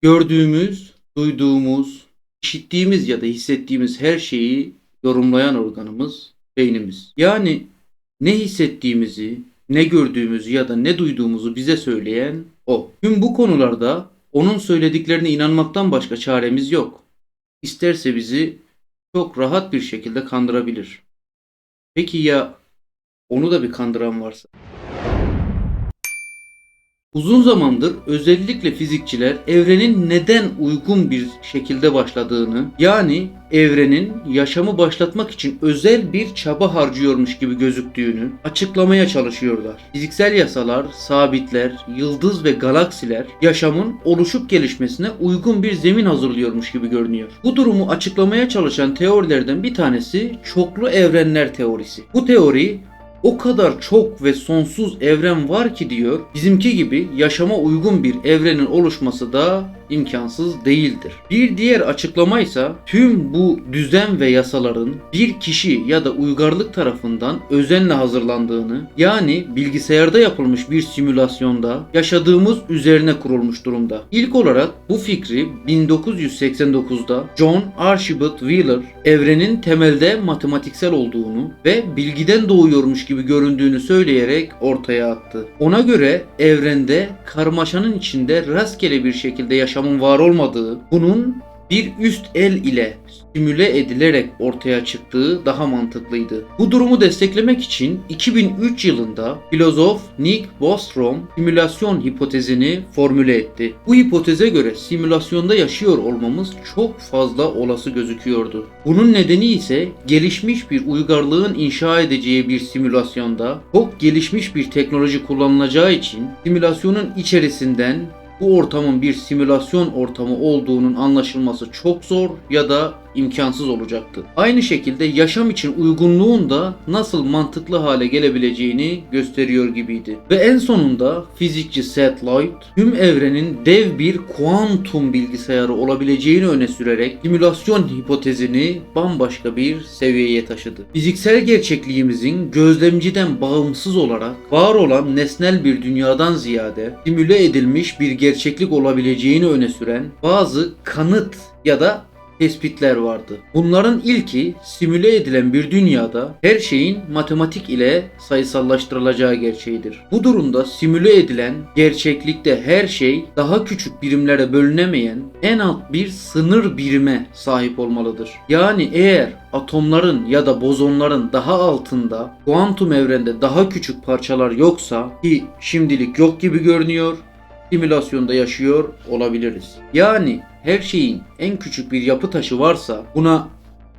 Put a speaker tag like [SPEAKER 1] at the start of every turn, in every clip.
[SPEAKER 1] Gördüğümüz, duyduğumuz, işittiğimiz ya da hissettiğimiz her şeyi yorumlayan organımız beynimiz. Yani ne hissettiğimizi, ne gördüğümüzü ya da ne duyduğumuzu bize söyleyen o. Tüm bu konularda onun söylediklerine inanmaktan başka çaremiz yok. İsterse bizi çok rahat bir şekilde kandırabilir. Peki ya onu da bir kandıran varsa? Uzun zamandır özellikle fizikçiler evrenin neden uygun bir şekilde başladığını, yani evrenin yaşamı başlatmak için özel bir çaba harcıyormuş gibi gözüktüğünü açıklamaya çalışıyorlar. Fiziksel yasalar, sabitler, yıldız ve galaksiler yaşamın oluşup gelişmesine uygun bir zemin hazırlıyormuş gibi görünüyor. Bu durumu açıklamaya çalışan teorilerden bir tanesi çoklu evrenler teorisi. Bu teori o kadar çok ve sonsuz evren var ki diyor, bizimki gibi yaşama uygun bir evrenin oluşması da imkansız değildir. Bir diğer açıklama ise tüm bu düzen ve yasaların bir kişi ya da uygarlık tarafından özenle hazırlandığını, yani bilgisayarda yapılmış bir simülasyonda yaşadığımız üzerine kurulmuş durumda. İlk olarak bu fikri 1989'da John Archibald Wheeler evrenin temelde matematiksel olduğunu ve bilgiden doğuyormuş gibi göründüğünü söyleyerek ortaya attı. Ona göre evrende karmaşanın içinde rastgele bir şekilde yaşamın var olmadığı, bunun bir üst el ile simüle edilerek ortaya çıktığı daha mantıklıydı. Bu durumu desteklemek için 2003 yılında filozof Nick Bostrom simülasyon hipotezini formüle etti. Bu hipoteze göre simülasyonda yaşıyor olmamız çok fazla olası gözüküyordu. Bunun nedeni ise gelişmiş bir uygarlığın inşa edeceği bir simülasyonda çok gelişmiş bir teknoloji kullanılacağı için simülasyonun içerisinden bu ortamın bir simülasyon ortamı olduğunun anlaşılması çok zor ya da imkansız olacaktı. Aynı şekilde yaşam için uygunluğun da nasıl mantıklı hale gelebileceğini gösteriyor gibiydi. Ve en sonunda fizikçi Seth Lloyd tüm evrenin dev bir kuantum bilgisayarı olabileceğini öne sürerek simülasyon hipotezini bambaşka bir seviyeye taşıdı. Fiziksel gerçekliğimizin gözlemciden bağımsız olarak var olan nesnel bir dünyadan ziyade simüle edilmiş bir gerçeklik olabileceğini öne süren bazı kanıt ya da tespitler vardı. Bunların ilki simüle edilen bir dünyada her şeyin matematik ile sayısallaştırılacağı gerçeğidir. Bu durumda simüle edilen gerçeklikte her şey daha küçük birimlere bölünemeyen en alt bir sınır birime sahip olmalıdır. Yani eğer atomların ya da bozonların daha altında kuantum evrende daha küçük parçalar yoksa, ki şimdilik yok gibi görünüyor, simülasyonda yaşıyor olabiliriz. Yani her şeyin en küçük bir yapı taşı varsa buna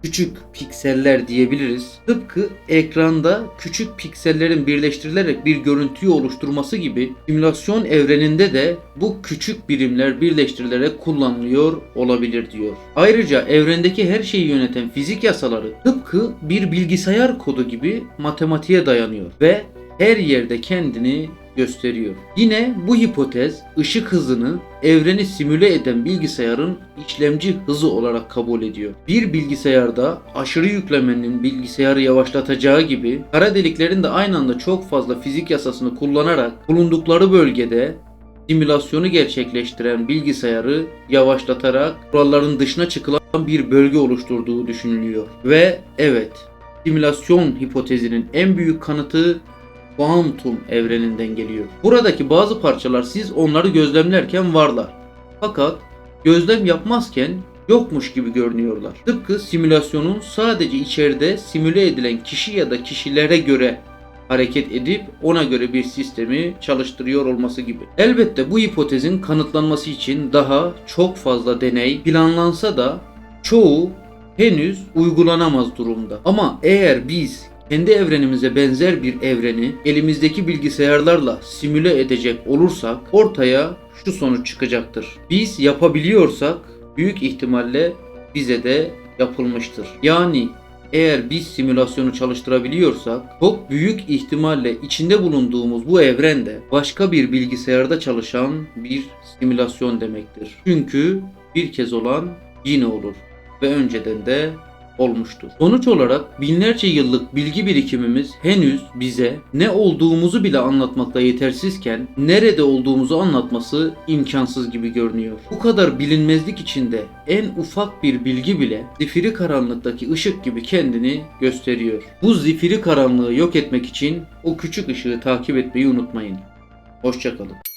[SPEAKER 1] küçük pikseller diyebiliriz. Tıpkı ekranda küçük piksellerin birleştirilerek bir görüntüyü oluşturması gibi simülasyon evreninde de bu küçük birimler birleştirilerek kullanılıyor olabilir diyor. Ayrıca evrendeki her şeyi yöneten fizik yasaları tıpkı bir bilgisayar kodu gibi matematiğe dayanıyor ve her yerde kendini gösteriyor. Yine bu hipotez ışık hızını evreni simüle eden bilgisayarın işlemci hızı olarak kabul ediyor. Bir bilgisayarda aşırı yüklemenin bilgisayarı yavaşlatacağı gibi kara deliklerin de aynı anda çok fazla fizik yasasını kullanarak bulundukları bölgede simülasyonu gerçekleştiren bilgisayarı yavaşlatarak kuralların dışına çıkılan bir bölge oluşturduğu düşünülüyor. Ve evet, simülasyon hipotezinin en büyük kanıtı kuantum evreninden geliyor. Buradaki bazı parçalar siz onları gözlemlerken varlar. Fakat gözlem yapmazken yokmuş gibi görünüyorlar. Tıpkı simülasyonun sadece içeride simüle edilen kişi ya da kişilere göre hareket edip ona göre bir sistemi çalıştırıyor olması gibi. Elbette bu hipotezin kanıtlanması için daha çok fazla deney planlansa da çoğu henüz uygulanamaz durumda. Ama eğer biz kendi evrenimize benzer bir evreni elimizdeki bilgisayarlarla simüle edecek olursak ortaya şu sonuç çıkacaktır. Biz yapabiliyorsak büyük ihtimalle bize de yapılmıştır. Yani eğer biz simülasyonu çalıştırabiliyorsak çok büyük ihtimalle içinde bulunduğumuz bu evrende başka bir bilgisayarda çalışan bir simülasyon demektir. Çünkü bir kez olan yine olur ve önceden de olmuştur. Sonuç olarak binlerce yıllık bilgi birikimimiz henüz bize ne olduğumuzu bile anlatmakta yetersizken nerede olduğumuzu anlatması imkansız gibi görünüyor. Bu kadar bilinmezlik içinde en ufak bir bilgi bile zifiri karanlıktaki ışık gibi kendini gösteriyor. Bu zifiri karanlığı yok etmek için o küçük ışığı takip etmeyi unutmayın. Hoşça kalın.